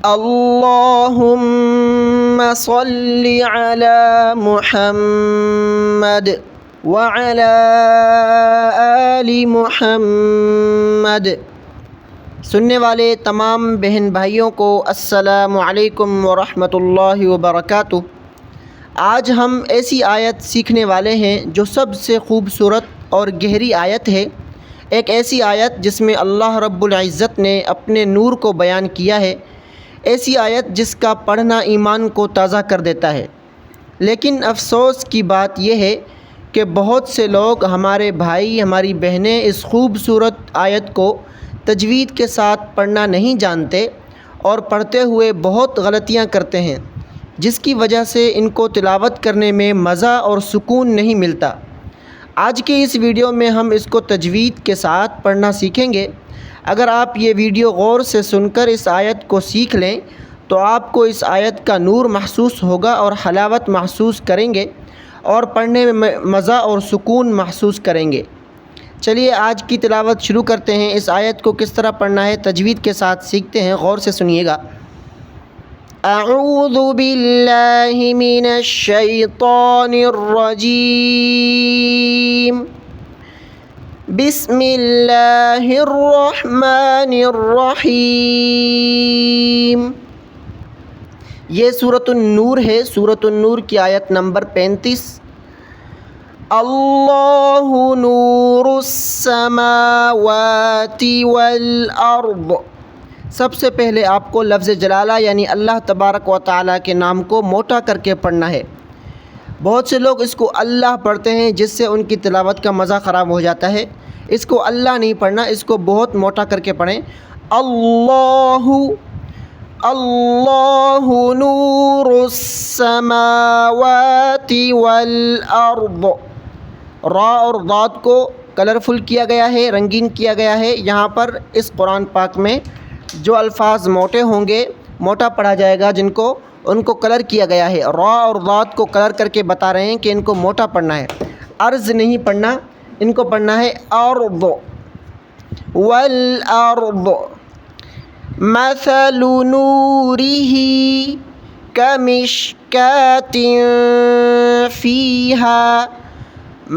اللهم صل على محمد وعلى آل محمد۔ سننے والے تمام بہن بھائیوں کو السلام علیکم ورحمۃ اللہ وبرکاتہ۔ آج ہم ایسی آیت سیکھنے والے ہیں جو سب سے خوبصورت اور گہری آیت ہے، ایک ایسی آیت جس میں اللہ رب العزت نے اپنے نور کو بیان کیا ہے، ایسی آیت جس کا پڑھنا ایمان کو تازہ کر دیتا ہے۔ لیکن افسوس کی بات یہ ہے کہ بہت سے لوگ، ہمارے بھائی، ہماری بہنیں اس خوبصورت آیت کو تجوید کے ساتھ پڑھنا نہیں جانتے اور پڑھتے ہوئے بہت غلطیاں کرتے ہیں، جس کی وجہ سے ان کو تلاوت کرنے میں مزہ اور سکون نہیں ملتا۔ آج کے اس ویڈیو میں ہم اس کو تجوید کے ساتھ پڑھنا سیکھیں گے۔ اگر آپ یہ ویڈیو غور سے سن کر اس آیت کو سیکھ لیں تو آپ کو اس آیت کا نور محسوس ہوگا اور حلاوت محسوس کریں گے اور پڑھنے میں مزہ اور سکون محسوس کریں گے۔ چلیے آج کی تلاوت شروع کرتے ہیں۔ اس آیت کو کس طرح پڑھنا ہے تجوید کے ساتھ سیکھتے ہیں، غور سے سنیے گا۔ اعوذ باللہ من الشیطان الرجیم، بسم اللہ الرحمن الرحیم۔ یہ سورۃ النور ہے، سورۃ النور کی آیت نمبر 35۔ اللہ نور السماوات والارض۔ سب سے پہلے آپ کو لفظ جلالہ یعنی اللہ تبارک و تعالیٰ کے نام کو موٹا کر کے پڑھنا ہے۔ بہت سے لوگ اس کو اللہ پڑھتے ہیں جس سے ان کی تلاوت کا مزہ خراب ہو جاتا ہے۔ اس کو اللہ نہیں پڑھنا، اس کو بہت موٹا کر کے پڑھیں۔ اللہ اللہ نور السماوات والارض۔ را اور ضاد کو کلرفل کیا گیا ہے، رنگین کیا گیا ہے۔ یہاں پر اس قرآن پاک میں جو الفاظ موٹے ہوں گے، موٹا پڑھا جائے گا، ان کو کلر کیا گیا ہے۔ را اور ضاد کو کلر کر کے بتا رہے ہیں کہ ان کو موٹا پڑھنا ہے، عرض نہیں پڑھنا، ان کو پڑھنا ہے ارض والارض۔ مثل نورہ کمشکاۃ فیہا۔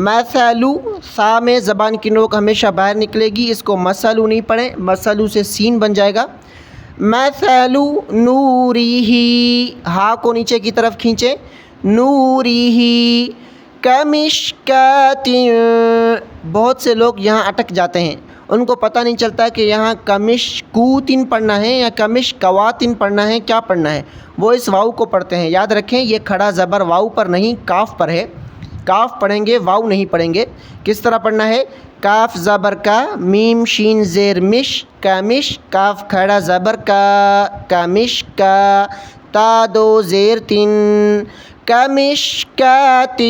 مثلو، سا میں زبان کی نوک ہمیشہ باہر نکلے گی، اس کو مثلو نہیں پڑھیں، مثلو سے سین بن جائے گا۔ مثلو نورہ، ہا کو نیچے کی طرف کھینچیں، نورہ کمشکاۃ۔ بہت سے لوگ یہاں اٹک جاتے ہیں، ان کو پتہ نہیں چلتا کہ یہاں کمشکوتن پڑھنا ہے یا کمشکواتن پڑھنا ہے، کیا پڑھنا ہے۔ وہ اس واؤ کو پڑھتے ہیں۔ یاد رکھیں یہ کھڑا زبر واؤ پر نہیں، کاف پر ہے۔ کاف پڑھیں گے، واؤ نہیں پڑھیں گے۔ کس طرح پڑھنا ہے؟ کاف زبر کا، میم شین زیر مش، کمش، کاف کھڑا زبر کا، کمش کا، تا دو زیر تن، کمشکاۃ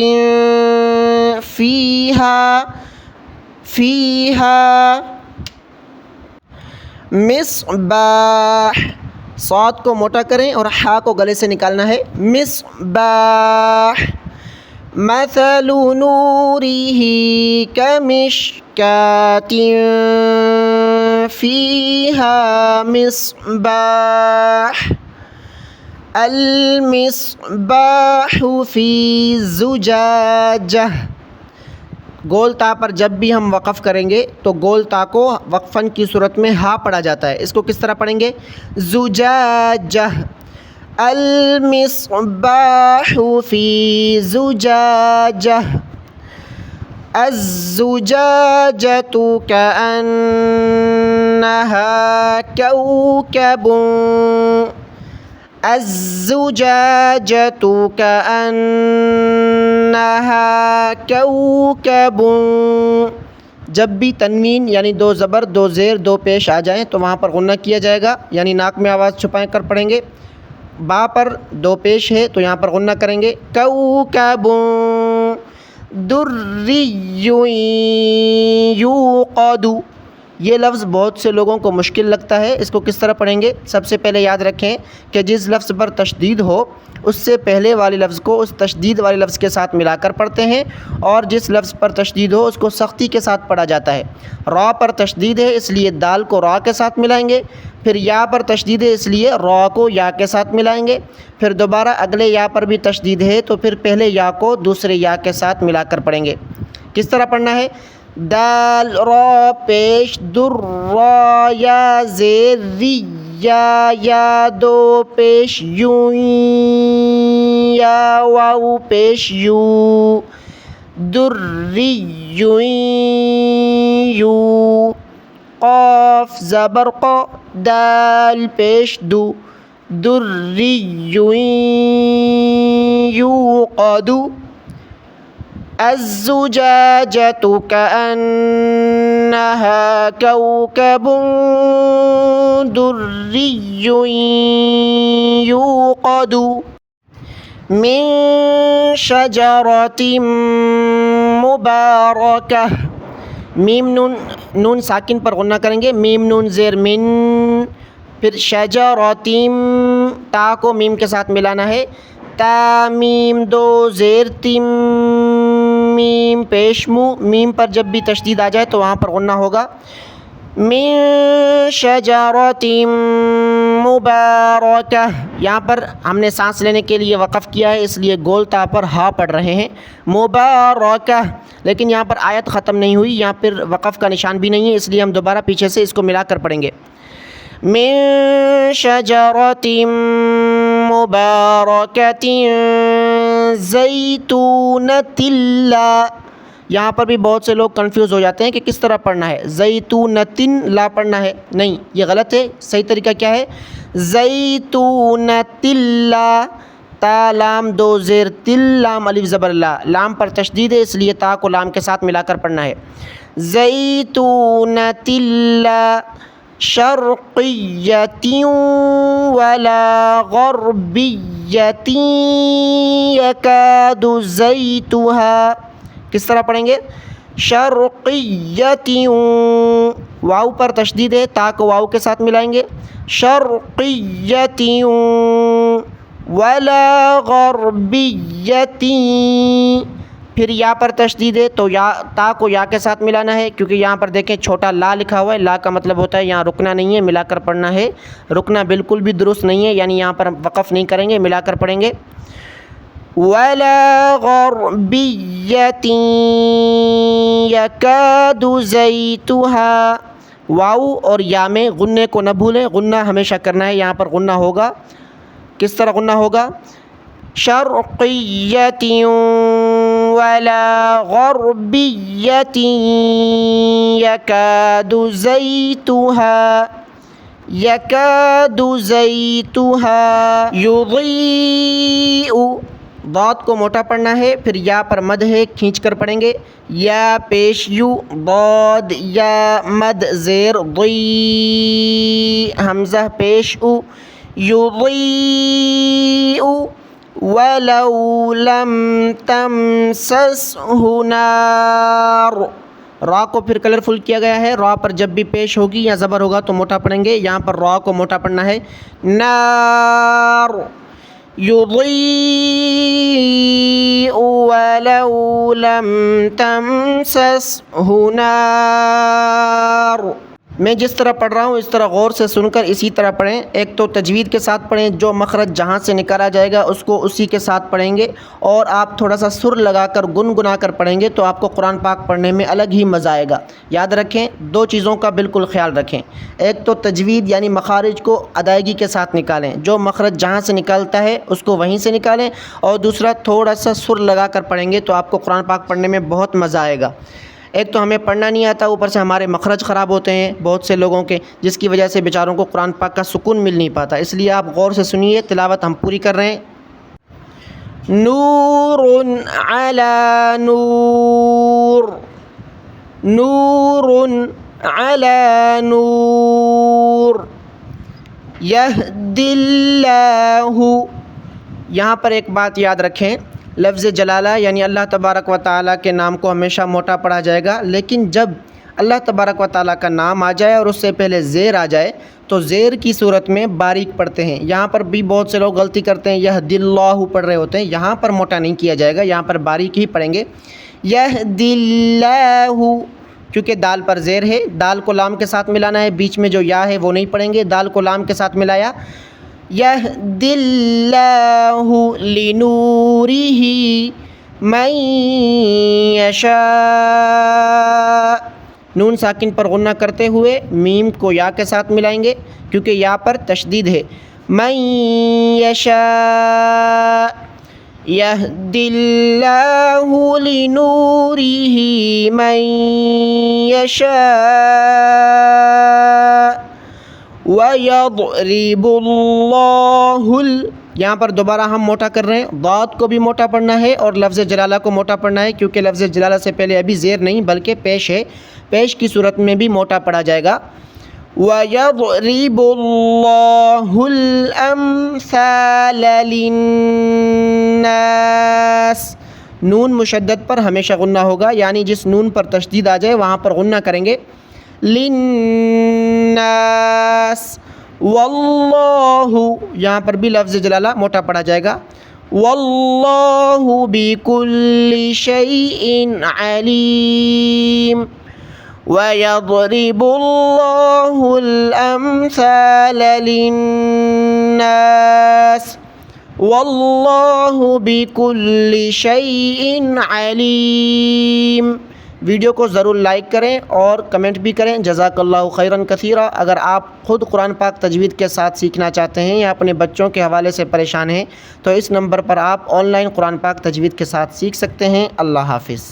فیہا، فیہا مصباح۔ صاد کو موٹا کریں اور ہا کو گلے سے نکالنا ہے، مصباح۔ مثل نورہ کمشکاۃ فیہا مصباح، المصباح فی زجاجہ۔ گول تا پر جب بھی ہم وقف کریں گے تو گول تا کو وقفن کی صورت میں ہا پڑھا جاتا ہے۔ اس کو کس طرح پڑھیں گے؟ زجاجہ، المصباح فی زجاجہ، الزجاجۃ کأنہا کوکب، الزجاجۃ کأنہا کوکب۔ جب بھی تنوین یعنی دو زبر، دو زیر، دو پیش آ جائیں تو وہاں پر غنہ کیا جائے گا، یعنی ناک میں آواز چھپائیں کر پڑھیں گے۔ با پر دو پیش ہے تو یہاں پر غنہ کریں گے، کوکب دری یوقد۔ یہ لفظ بہت سے لوگوں کو مشکل لگتا ہے، اس کو کس طرح پڑھیں گے؟ سب سے پہلے یاد رکھیں کہ جس لفظ پر تشدید ہو اس سے پہلے والے لفظ کو اس تشدید والے لفظ کے ساتھ ملا کر پڑھتے ہیں، اور جس لفظ پر تشدید ہو اس کو سختی کے ساتھ پڑھا جاتا ہے۔ را پر تشدید ہے اس لیے دال کو را کے ساتھ ملائیں گے، پھر یا پر تشدید ہے اس لیے را کو یا کے ساتھ ملائیں گے، پھر دوبارہ اگلے یا پر بھی تشدید ہے تو پھر پہلے یا کو دوسرے یا کے ساتھ ملا کر پڑھیں گے۔ کس طرح پڑھنا ہے؟ دال را پیش در را یا زیر ری یا دو پیش یوں یا واو پیش یو در ری یوں یو قاف زبر ق دال پیش دو در ری یوں یوقد الزجاجة كأنها كوكب دري يوقد من شجرة مباركة میم نون ساکن پر غنہ کریں گے، میم نون زیر من، پھر شجرتم تا کو میم کے ساتھ ملانا ہے، تا میم دو زیر تم میم پیش مو، میم پر جب بھی تشدید آ جائے تو وہاں پر غنہ ہوگا۔ من شجرۃ مبارکہ، یہاں پر ہم نے سانس لینے کے لیے وقف کیا ہے اس لیے گول تا پر ہا پڑھ رہے ہیں، مبارکہ، لیکن یہاں پر آیت ختم نہیں ہوئی، یہاں پر وقف کا نشان بھی نہیں ہے، اس لیے ہم دوبارہ پیچھے سے اس کو ملا کر پڑھیں گے۔ من شجرۃ مبارکۃ زیتونۃ لا، یہاں پر بھی بہت سے لوگ کنفیوز ہو جاتے ہیں کہ کس طرح پڑھنا ہے، زیتونتن لا پڑھنا ہے، نہیں یہ غلط ہے، صحیح طریقہ کیا ہے؟ زیتونۃ لا، تا لام دو زیر تل لام الف زبر لا، لام پر تشدید ہے اس لیے تا کو لام کے ساتھ ملا کر پڑھنا ہے، زیتونۃ لا شرقیۃ ولا غربیۃ یکاد زیتها، کس طرح پڑھیں گے؟ شرقیۃ، واو پر تشدید ہے، تا کو واو کے ساتھ ملائیں گے، شرقیۃ ولا غربیۃ، پھر یا پر تشدید ہے تو یا تا کو یا کے ساتھ ملانا ہے، کیونکہ یہاں پر دیکھیں چھوٹا لا لکھا ہوا ہے، لا کا مطلب ہوتا ہے یہاں رکنا نہیں ہے، ملا کر پڑھنا ہے، رکنا بالکل بھی درست نہیں ہے، یعنی یہاں پر ہم وقف نہیں کریں گے، ملا کر پڑھیں گے۔ ولا غربیۃ یکاد زیتها، واو اور یا میں غنے کو نہ بھولیں، غنہ ہمیشہ کرنا ہے، یہاں پر غنہ ہوگا، کس طرح غنہ ہوگا؟ شرقیۃ ولا غربیۃ یکاد زیتها، یکاد زیتها یضیء، ضاد کو موٹا پڑھنا ہے، پھر یا پر مد ہے، کھینچ کر پڑھیں گے، یا پیش یو ضاد یا مد زیر ضی حمزہ پیش او، یضیء ولو لم تمسسہ نار، را کو پھر کلرفل کیا گیا ہے، را پر جب بھی پیش ہوگی یا زبر ہوگا تو موٹا پڑھیں گے، یہاں پر را کو موٹا پڑھنا ہے، نار، یضیء ولو لم تمسسہ نار۔ میں جس طرح پڑھ رہا ہوں اس طرح غور سے سن کر اسی طرح پڑھیں، ایک تو تجوید کے ساتھ پڑھیں، جو مخرج جہاں سے نکالا جائے گا اس کو اسی کے ساتھ پڑھیں گے، اور آپ تھوڑا سا سر لگا کر گنگنا کر پڑھیں گے تو آپ کو قرآن پاک پڑھنے میں الگ ہی مزہ آئے گا۔ یاد رکھیں، دو چیزوں کا بالکل خیال رکھیں، ایک تو تجوید یعنی مخارج کو ادائیگی کے ساتھ نکالیں، جو مخرج جہاں سے نکالتا ہے اس کو وہیں سے نکالیں، اور دوسرا تھوڑا سا سر لگا کر پڑھیں گے تو آپ کو قرآن پاک پڑھنے میں بہت مزہ آئے گا۔ ایک تو ہمیں پڑھنا نہیں آتا، اوپر سے ہمارے مخرج خراب ہوتے ہیں بہت سے لوگوں کے، جس کی وجہ سے بیچاروں کو قرآن پاک کا سکون مل نہیں پاتا، اس لیے آپ غور سے سنیے، تلاوت ہم پوری کر رہے ہیں۔ نور علی نور، نور علی نور، یہدی اللہ، یہاں پر ایک بات یاد رکھیں، لفظ جلالہ یعنی اللہ تبارک و تعالیٰ کے نام کو ہمیشہ موٹا پڑھا جائے گا، لیکن جب اللہ تبارک و تعالیٰ کا نام آ جائے اور اس سے پہلے زیر آ جائے تو زیر کی صورت میں باریک پڑھتے ہیں۔ یہاں پر بھی بہت سے لوگ غلطی کرتے ہیں، یہدی اللہ پڑھ رہے ہوتے ہیں، یہاں پر موٹا نہیں کیا جائے گا، یہاں پر باریک ہی پڑھیں گے۔ یہدی اللہ، کیونکہ دال پر زیر ہے، دال کو لام کے ساتھ ملانا ہے، بیچ میں جو یا ہے وہ نہیں پڑھیں گے، دال کو لام کے ساتھ ملایا۔ یہدی اللہ لنورہ من یشاء، نون ساکن پر غنہ کرتے ہوئے میم کو یا کے ساتھ ملائیں گے کیونکہ یا پر تشدید ہے۔ من یشاء یہدی اللہ لنورہ من یشاء وَيَضْرِبُ اللَّهُ، یہاں پر دوبارہ ہم موٹا کر رہے ہیں، ضاد کو بھی موٹا پڑھنا ہے اور لفظ جلالہ کو موٹا پڑھنا ہے، کیونکہ لفظ جلالہ سے پہلے ابھی زیر نہیں بلکہ پیش ہے، پیش کی صورت میں بھی موٹا پڑھا جائے گا۔ وَيَضْرِبُ اللَّهُ الْأَمْثَالَ لِلنَّاسِ، نون مشدد پر ہمیشہ غنہ ہوگا، یعنی جس نون پر تشدید آ جائے وہاں پر غنہ کریں گے۔ للناس، واللہ، یہاں پر بھی لفظ جلالہ موٹا پڑھا جائے گا۔ واللہ بکل شیء علیم، وَيَضْرِبُ اللَّهُ الْأَمْثَالَ لِلنَّاسِ وَاللَّهُ بِكُلِّ شَيْءٍ عَلِيمٌ۔ ویڈیو کو ضرور لائک کریں اور کمنٹ بھی کریں۔ جزاک اللہ خیراً کثیرا۔ اگر آپ خود قرآن پاک تجوید کے ساتھ سیکھنا چاہتے ہیں یا اپنے بچوں کے حوالے سے پریشان ہیں تو اس نمبر پر آپ آن لائن قرآن پاک تجوید کے ساتھ سیکھ سکتے ہیں۔ اللہ حافظ۔